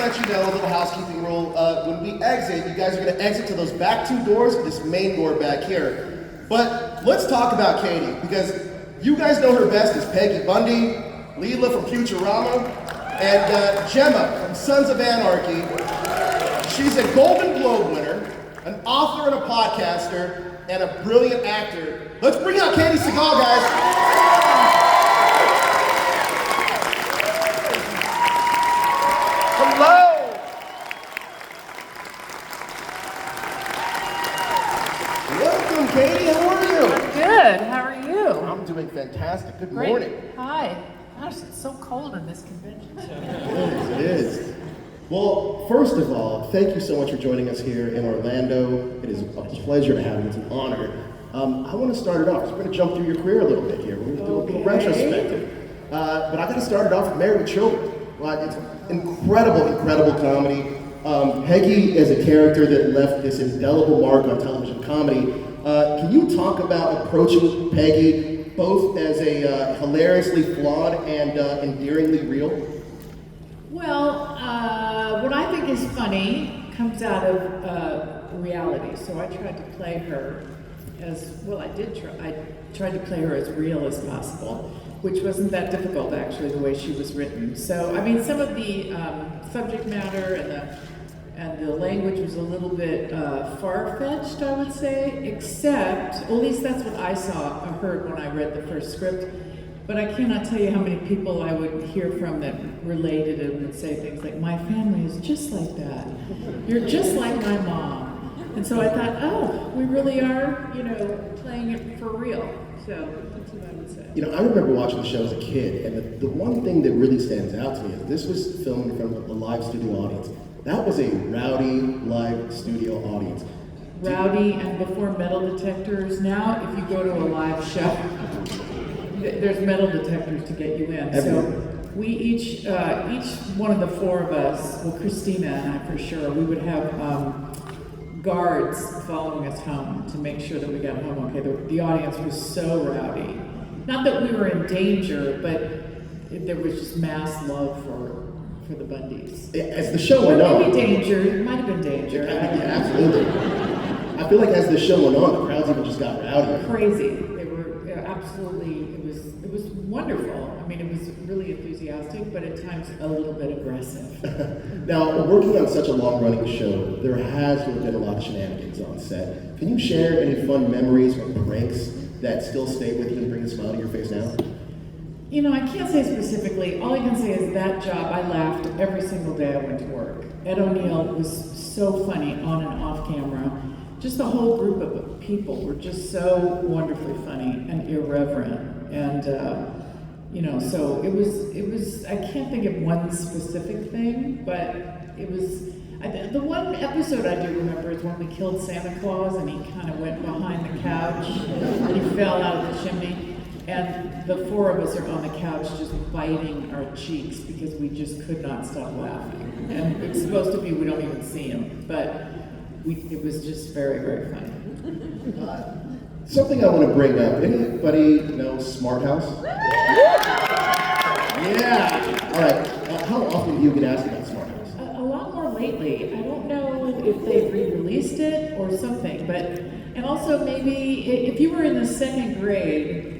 let you know, a little housekeeping rule. When we exit, you guys are going to exit to those back two doors, this main door back here. But let's talk about Katey, because you guys know her best as Peggy Bundy, Leela from Futurama, and Gemma from Sons of Anarchy. She's a Golden Globe winner, an author and a podcaster, and a brilliant actor. Let's bring out Katey Sagal, guys. Hello. Welcome, Katey. How are you? I'm good. How are you? I'm doing fantastic. Good Great. morning. Hi. Gosh, it's so cold in this convention center. It is. Well, first of all, thank you so much for joining us here in Orlando. It is a pleasure to have you. It's an honor. I want to start it off. So we're going to jump through your career a little bit here. We're going to do a little retrospective. But I got to start it off with Married with Children. It's incredible comedy. Peggy is a character that left this indelible mark on television comedy. Can you talk about approaching Peggy both as a hilariously flawed and endearingly real? Well, what I think is funny comes out of reality. So I tried to play her as, well, I tried to play her as real as possible, which wasn't that difficult, actually, the way she was written. So, I mean, some of the subject matter and the language was a little bit far-fetched, I would say, except, well, at least that's what I heard when I read the first script. But I cannot tell you how many people I would hear from that related and would say things like, my family is just like that. You're just like my mom. And so I thought, oh, we really are, playing it for real. So that's what I would say. I remember watching the show as a kid, and the one thing that really stands out to me is this was filmed in front of a live studio audience. That was a rowdy live studio audience. Rowdy, and before metal detectors. Now, if you go to a live show, there's metal detectors to get you in. Everywhere. So we each one of the four of us, well, Christina and I for sure, we would have guards following us home to make sure that we got home okay. The audience was so rowdy. Not that we were in danger, but there was just mass love for the Bundys. As the show went on. Maybe danger, it might have been danger. Yeah, absolutely. I feel like as the show went on, the crowds even just got rowdier. Crazy. They were absolutely, it was wonderful. I mean, it was really enthusiastic, but at times a little bit aggressive. Now, working on such a long-running show, there has to have been a lot of shenanigans on set. Can you share any fun memories or pranks that still stay with you and bring a smile to your face now? I can't say specifically. All I can say is that job, I laughed every single day I went to work. Ed O'Neill was so funny on and off camera. Just the whole group of people were just so wonderfully funny and irreverent. And, so it was, I can't think of one specific thing, but it was, the one episode I do remember is when we killed Santa Claus and he kind of went behind the couch and he fell out of the chimney. And the four of us are on the couch just biting our cheeks because we just could not stop laughing. And it's supposed to be we don't even see him, but it was just very funny. Something I want to bring up. Anybody know Smart House? Yeah. All right. How often do you get asked about Smart House? A lot more lately. I don't know if they've re-released it or something, and also maybe if you were in the second grade,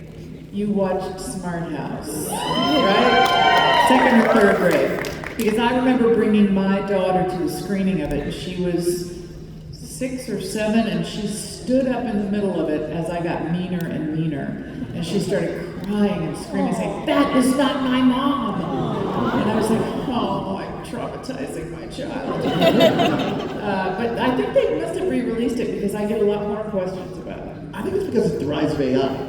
you watched Smart House, right? Second or third grade. Because I remember bringing my daughter to the screening of it, and she was 6 or 7, and she stood up in the middle of it as I got meaner and meaner. And she started crying and screaming, saying, "That is not my mom!" And I was like, oh, I'm traumatizing my child. But I think they must have re-released it because I get a lot more questions about it. I think it's because it drives AI.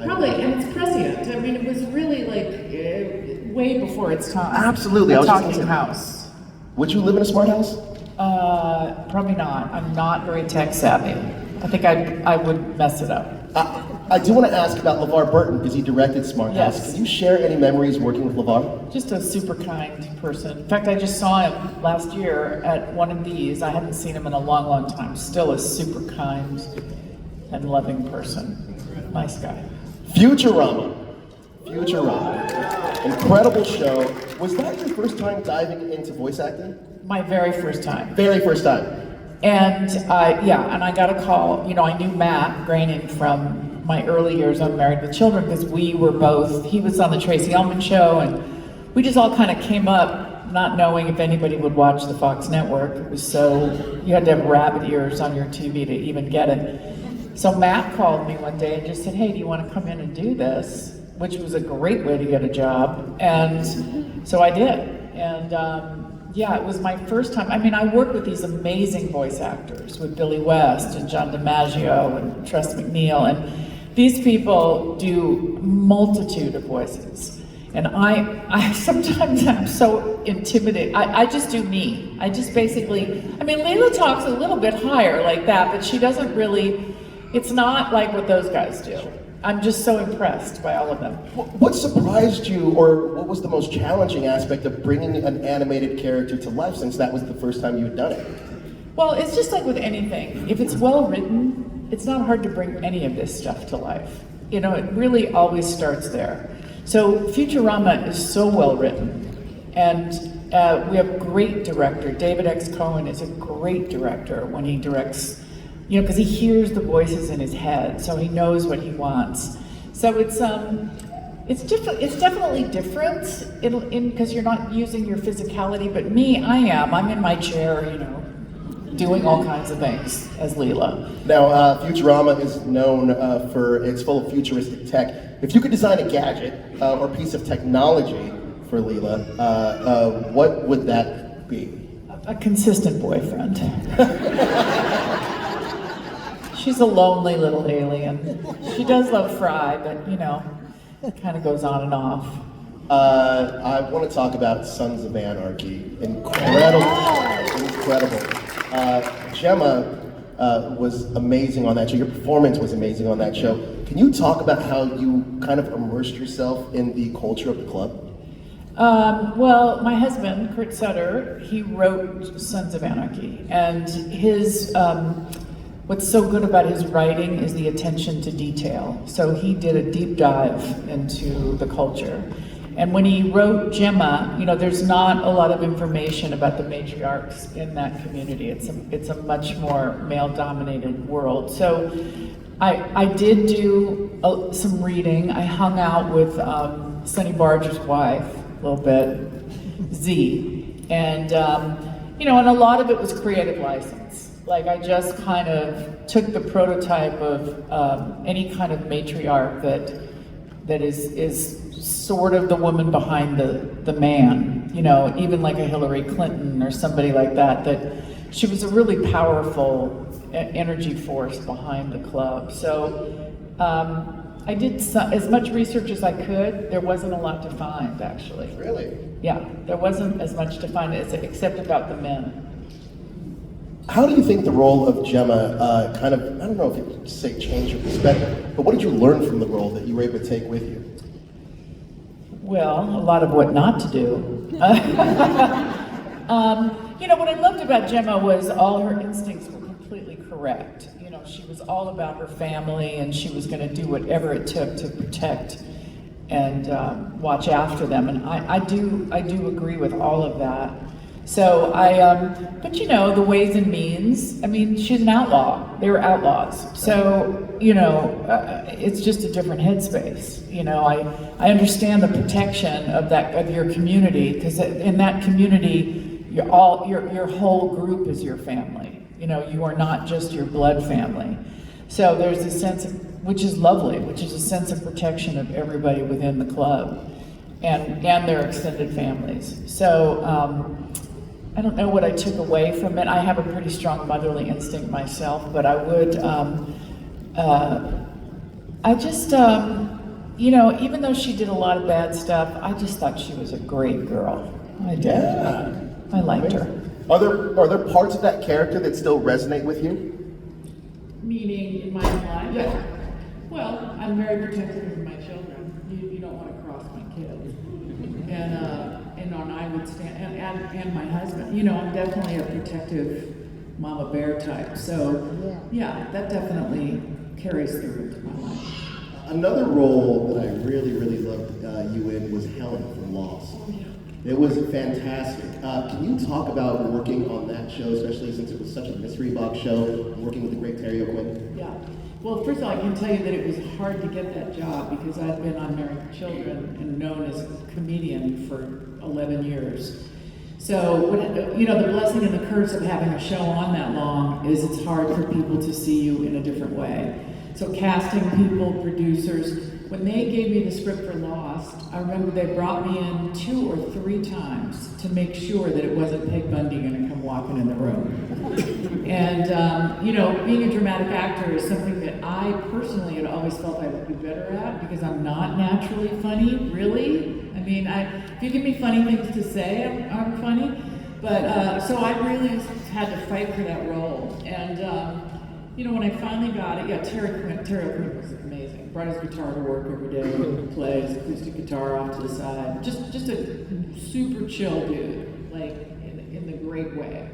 Probably, and it's prescient. I mean, it was really like way before its time. Absolutely. A talking house. Would you live in a smart house? Probably not. I'm not very tech savvy. I think I would mess it up. I do want to ask about LeVar Burton because he directed Smart House. Yes. Can you share any memories working with LeVar? Just a super kind person. In fact, I just saw him last year at one of these. I hadn't seen him in a long time. Still a super kind and loving person. Nice guy. Futurama. Incredible show. Was that your first time diving into voice acting? my very first time. Very first time. And and I got a call. You know, I knew Matt Groening from my early years on Married with Children because we were both, he was on the Tracy Ullman show, and we just all kind of came up not knowing if anybody would watch the Fox network. It was so, you had to have rabbit ears on your TV to even get it. So Matt called me one day and just said, hey, do you want to come in and do this? Which was a great way to get a job. And so I did. And it was my first time. I mean, I worked with these amazing voice actors, with Billy West and John DiMaggio and Tress MacNeille. And these people do multitude of voices. And I sometimes I'm so intimidated. I just do me. I just basically, I mean, Layla talks a little bit higher like that, but she doesn't really, it's not like what those guys do. I'm just so impressed by all of them. What surprised you, or what was the most challenging aspect of bringing an animated character to life, since that was the first time you had done it? Well, it's just like with anything. If it's well written, it's not hard to bring any of this stuff to life. You know, it really always starts there. So Futurama is so well written, and we have a great director. David X. Cohen is a great director when he directs, you know, because he hears the voices in his head, so he knows what he wants. So it's definitely different because you're not using your physicality, but me, I am. I'm in my chair, you know, doing all kinds of things as Leela. Now, Futurama is known for, it's full of futuristic tech. If you could design a gadget or piece of technology for Leela, what would that be? A consistent boyfriend. She's a lonely little alien. She does love Fry, but you know, it kind of goes on and off. I want to talk about Sons of Anarchy. Incredible. Gemma was amazing on that show. Your performance was amazing on that show. Can you talk about how you kind of immersed yourself in the culture of the club? Well, my husband, Kurt Sutter, he wrote Sons of Anarchy, and his what's so good about his writing is the attention to detail. So he did a deep dive into the culture. And when he wrote Gemma, you know, there's not a lot of information about the matriarchs in that community. It's a much more male-dominated world. So I did do some reading. I hung out with Sonny Barger's wife a little bit, Z, and you know, and a lot of it was creative license. Like I just kind of took the prototype of any kind of matriarch that is sort of the woman behind the man, you know, even like a Hillary Clinton or somebody like that, that she was a really powerful energy force behind the club. So I did as much research as I could. There wasn't a lot to find, actually. Really? Yeah, there wasn't as much to find except about the men. How do you think the role of Gemma kind of, I don't know if you could say change your perspective, but what did you learn from the role that you were able to take with you? Well, a lot of what not to do. You know, what I loved about Gemma was all her instincts were completely correct. You know, she was all about her family, and she was going to do whatever it took to protect and watch after them. And I do agree with all of that. So but you know, the ways and means, I mean, she's an outlaw. They were outlaws. So, you know, it's just a different headspace. You know, I understand the protection of your community, because in that community, your whole group is your family. You know, you are not just your blood family. So there's a sense of, which is lovely, which is a sense of protection of everybody within the club and their extended families. So, I don't know what I took away from it. I have a pretty strong motherly instinct myself, but I would, I just, you know, even though she did a lot of bad stuff, I just thought she was a great girl. I did. Yeah. I liked her. Are there parts of that character that still resonate with you? Meaning in my life? Yeah. Well, I'm very protective of my children. You don't want to cross my kids. And I would stand, and my husband. You know, I'm definitely a protective mama bear type. So, yeah, that definitely carries through into my life. Another role that I really, really loved you in was Helen from Lost. It was fantastic. Can you talk about working on that show, especially since it was such a mystery box show, working with the great Terry O'Quinn? Yeah. Well, first of all, I can tell you that it was hard to get that job because I've been on Married with Children and known as a comedian for 11 years. So, the blessing and the curse of having a show on that long is it's hard for people to see you in a different way. So casting people, producers, when they gave me the script for Lost, I remember they brought me in 2 or 3 times to make sure that it wasn't Peg Bundy going to come walking in the room. And, being a dramatic actor is something that I personally had always felt I would be better at because I'm not naturally funny, really. I mean, if you give me funny things to say, I'm funny. But, so I really had to fight for that role. And, when I finally got it, Terry O'Quinn was amazing. Brought his guitar to work every day, plays acoustic guitar off to the side. Just a super chill dude, like in the great way.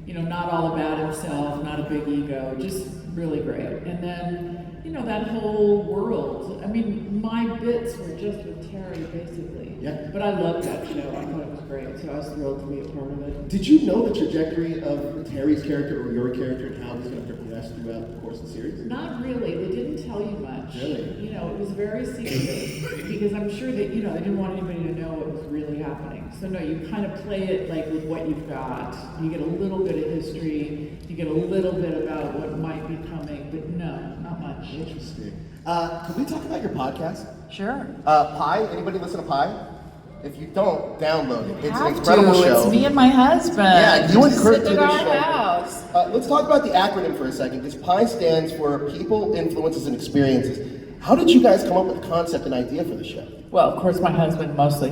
Not all about himself, not a big ego, just really great. And then, that whole world. I mean, my bits were just with Terry, basically. Yeah. But I loved that show. I thought it was great, so I was thrilled to be a part of it. Did you know the trajectory of Terry's character or your character and how it was going to progress throughout the course of the series? Not really. They didn't tell you much. Really? It was very secretive because I'm sure that, they didn't want anybody to know what was really happening. So no, you kind of play it like with what you've got. You get a little bit of history, you get a little bit about what might be coming, but no, not much. Interesting. Can we talk about your podcast? Sure. Pi? Anybody listen to Pi? If you don't, download it. It's an Have incredible to. show. It's me and my husband. Yeah, you and Kurt sit do at the our show. house. Let's talk about the acronym for a second, because PI stands for People, Influences, and Experiences. How did you guys come up with the concept and idea for the show? Well, of course, my husband mostly.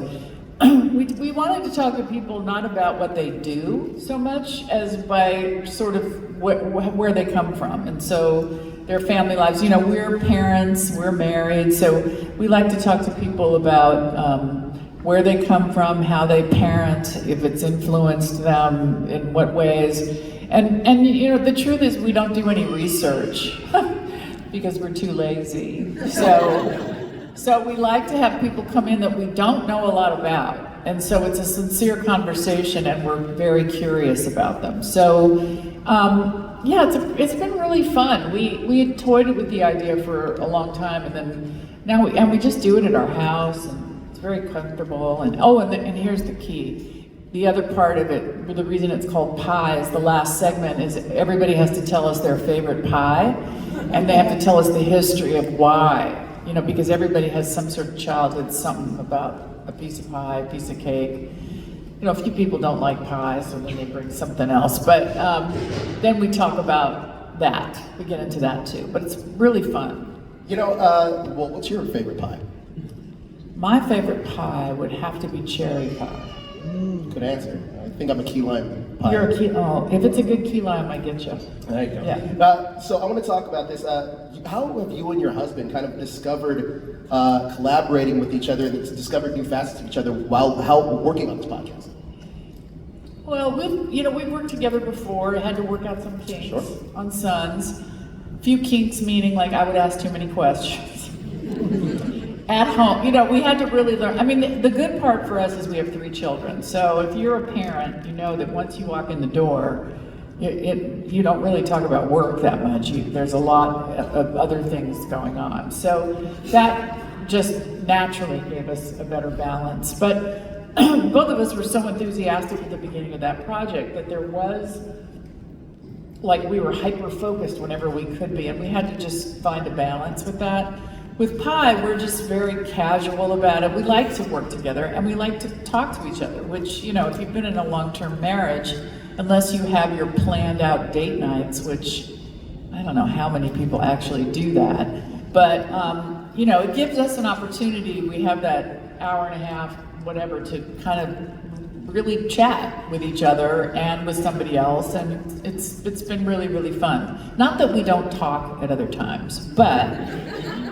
We wanted to talk to people not about what they do so much as by sort of where they come from. And so their family lives. We're parents, we're married, so we like to talk to people about where they come from, how they parent, if it's influenced them, in what ways. And the truth is we don't do any research because we're too lazy. So we like to have people come in that we don't know a lot about. And so it's a sincere conversation and we're very curious about them. So it's been really fun. We had toyed with the idea for a long time and then we just do it at our house and it's very comfortable. And here's the key. The other part of it, the reason it's called Pie is the last segment is everybody has to tell us their favorite pie and they have to tell us the history of why. Because everybody has some sort of childhood, something about a piece of pie, a piece of cake. A few people don't like pie, so then they bring something else. But then we talk about that. We get into that too. But it's really fun. What's your favorite pie? My favorite pie would have to be cherry pie. Good answer. I think I'm a key lime pie. You're a key. Oh, if it's a good key lime, I get you. There you go. Yeah. So I want to talk about this. How have you and your husband kind of discovered collaborating with each other and discovered new facets of each other while working on this podcast? Well, we've worked together before. Had to work out some kinks Sure. on Sons. A few kinks meaning like I would ask too many questions. At home, we had to really learn. I mean, the good part for us is we have 3 children. So if you're a parent, you know that once you walk in the door, you don't really talk about work that much. There's a lot of other things going on. So that just naturally gave us a better balance. But both of us were so enthusiastic at the beginning of that project that there was, we were hyper-focused whenever we could be, and we had to just find a balance with that. With Pi, we're just very casual about it. We like to work together and we like to talk to each other, which, if you've been in a long-term marriage, unless you have your planned out date nights, which I don't know how many people actually do that, but, it gives us an opportunity. We have that hour and a half, whatever, to kind of really chat with each other and with somebody else, and it's been really, really fun. Not that we don't talk at other times, but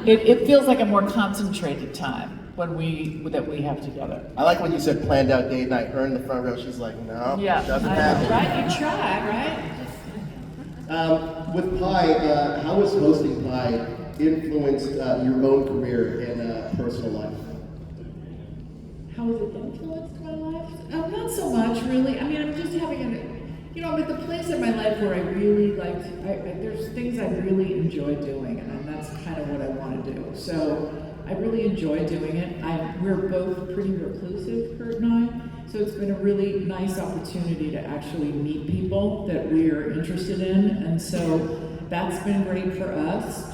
it feels like a more concentrated time that we have together. I like when you said planned out date night. Her in the front row, she's like, no, doesn't happen. Right, you try, right? With Pi, how has hosting Pi influenced your own career and personal life? How has it influenced my life? Not so much, really. I mean, I'm just having I'm at the place in my life where I really like, there's things I really enjoy doing, and that's kind of what I want to do. So I really enjoy doing it. We're both pretty reclusive, Kurt and I, so it's been a really nice opportunity to actually meet people that we're interested in, and so that's been great for us,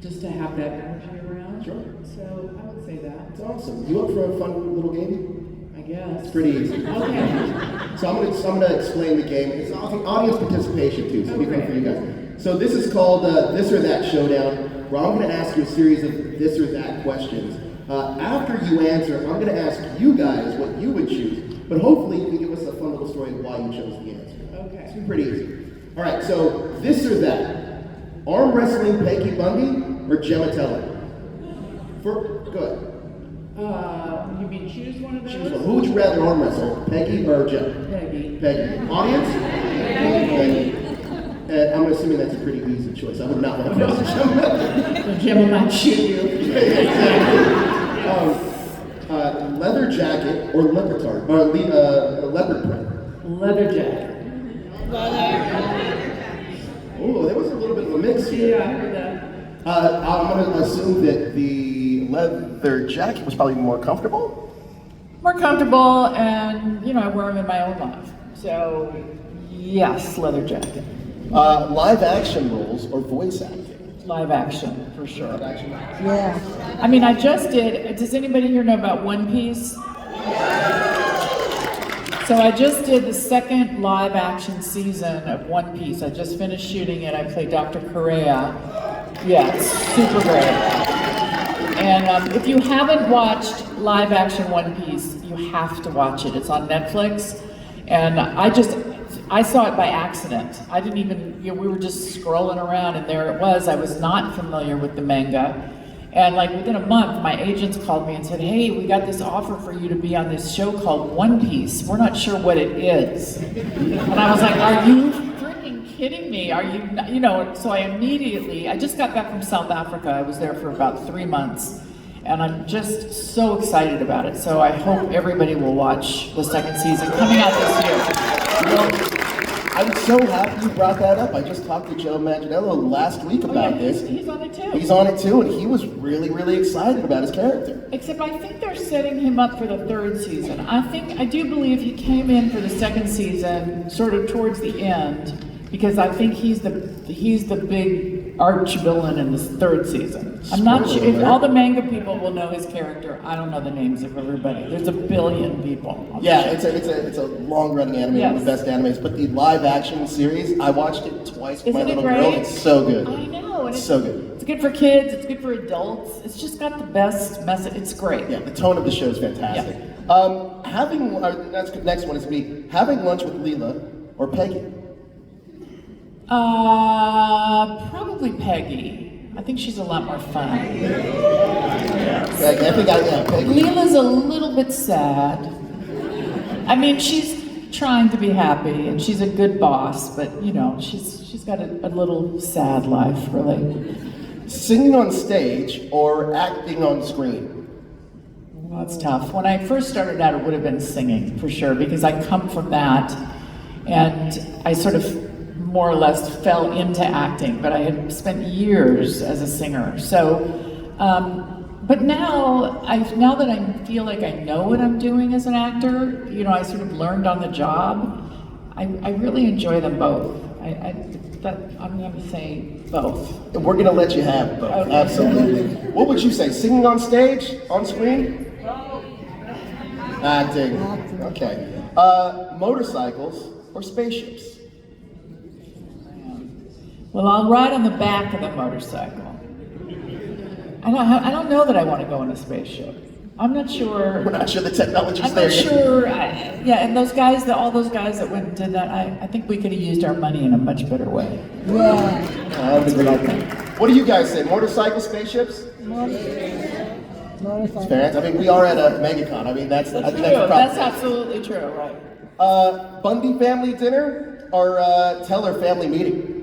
just to have that energy around. Sure. So I would say that. That's awesome. You up for a fun little game? I guess. It's pretty easy. Okay. So I'm gonna explain the game. It's audience participation too, so it'll be fun for you guys. So this is called This or That Showdown, where I'm gonna ask you a series of this or that questions. After you answer, I'm gonna ask you guys what you would choose, but hopefully you can give us a fun little story of why you chose the answer. Okay. It's pretty easy. All right, so this or that. Arm wrestling Peggy Bundy or Gemma Teller? Good. You mean choose one of those? Choose one. Who would you rather arm wrestle, Peggy or Gemma? Peggy. Peggy. Audience? Peggy. And I'm assuming that's a pretty easy choice. I would not want to wrestle Gemma. So Gemma might shoot you. Exactly. Leather jacket or leopard print? Leather jacket. Oh, there was a little bit of a mix here. Yeah, I heard that. I'm going to assume that the leather jacket was probably more comfortable? More comfortable, and I wear them in my own life. So, yes, leather jacket. Live action roles or voice acting? Live action, for sure. Live action. Yeah. I mean, I just did. Does anybody here know about One Piece? So I just did the second live action season of One Piece. I just finished shooting it. I played Dr. Correa. Yeah, it's super great. And if you haven't watched live action One Piece, you have to watch it. It's on Netflix. And I saw it by accident. I didn't even, we were just scrolling around and there it was. I was not familiar with the manga. And like within a month, my agents called me and said, hey, we got this offer for you to be on this show called One Piece. We're not sure what it is. And I was like, are you freaking kidding me? Are you, so I just got back from South Africa. I was there for about 3 months. And I'm just so excited about it. So I hope everybody will watch the second season coming out this year. I'm so happy you brought that up. I just talked to Joe Manganiello last week about this. He's on it too. He's on it too, and he was really, really excited about his character. Except I think they're setting him up for the third season. I do believe he came in for the second season, sort of towards the end, because I think he's the big arch villain in this third season. I'm not sure if all the manga people will know his character. I don't know the names of everybody. There's a billion people. Yeah, it's a long-running anime, one of the best animes. But the live-action series, I watched it twice with my little girl. It's so good. I know. It's so good. It's good for kids. It's good for adults. It's just got the best message. It's great. Yeah, the tone of the show is fantastic. Yeah. Next one is me. Having lunch with Leela or Peggy? Probably Peggy. I think she's a lot more fun. Peggy. Leela's a little bit sad. I mean, she's trying to be happy, and she's a good boss, but she's got a little sad life, really. Singing on stage or acting on screen? Well, it's tough. When I first started out, it would have been singing, for sure, because I come from that, and I sort of more or less fell into acting, but I had spent years as a singer. So, but now that I feel like I know what I'm doing as an actor, I sort of learned on the job. I really enjoy them both. I'm going to say both. We're going to let you have both. Okay. Absolutely. What would you say? Singing on stage, on screen? Acting. Okay. Motorcycles or spaceships? Well, I'll ride on the back of the motorcycle. I don't know that I want to go in a spaceship. I'm not sure. We're not sure the technology's there. I'm not sure. And all those guys that went and did that, I think we could have used our money in a much better way. Yeah. What do you guys say? Motorcycle, spaceships? Motorcycle. Fair. I mean, we are at a Megacon. I mean, that's true. That's absolutely true, right? Bundy family dinner or Teller family meeting?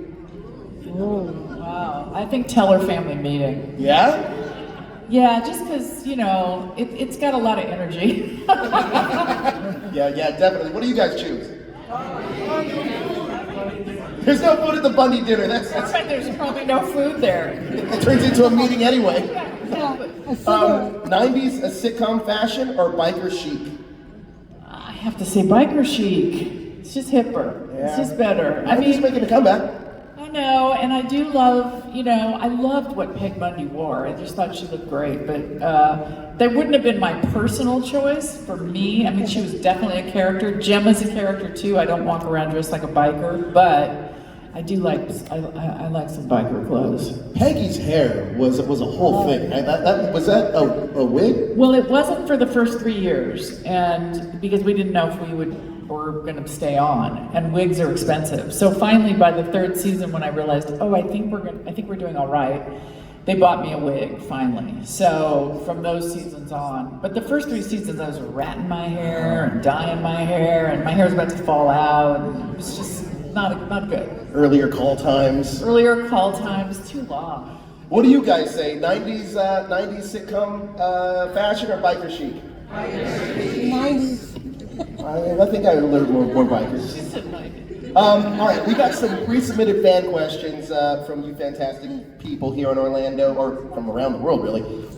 Ooh, wow. I think Teller family meeting. Yeah? Yeah, just because, it's got a lot of energy. Yeah, definitely. What do you guys choose? There's no food at the Bundy dinner. That's Right, there's probably no food there. it turns into a meeting anyway. Yeah. 90s a sitcom fashion or biker chic? I have to say biker chic. It's just hipper. Yeah. It's just better. I 90s mean, making a comeback. I know, and I do love, I loved what Peg Bundy wore. I just thought she looked great, but that wouldn't have been my personal choice for me. I mean, she was definitely a character. Gemma's a character too. I don't walk around dressed like a biker, but I do like, I like some biker clothes. Peggy's hair was a whole thing. Was that a wig? Well, it wasn't for the first 3 years, and because we didn't know if we were going to stay on, and wigs are expensive. So finally, by the 3rd season, when I realized, I think we're doing all right, they bought me a wig finally. So from those seasons on, but the first 3 seasons, I was ratting my hair and dyeing my hair, and my hair was about to fall out. And it was just not good. Earlier call times. Earlier call times, too long. What do you guys say? 90s sitcom fashion or biker chic? 90s. I think I learned more bikers. She said 90. All right, we got some pre-submitted fan questions from you fantastic people here in Orlando, or from around the world, really.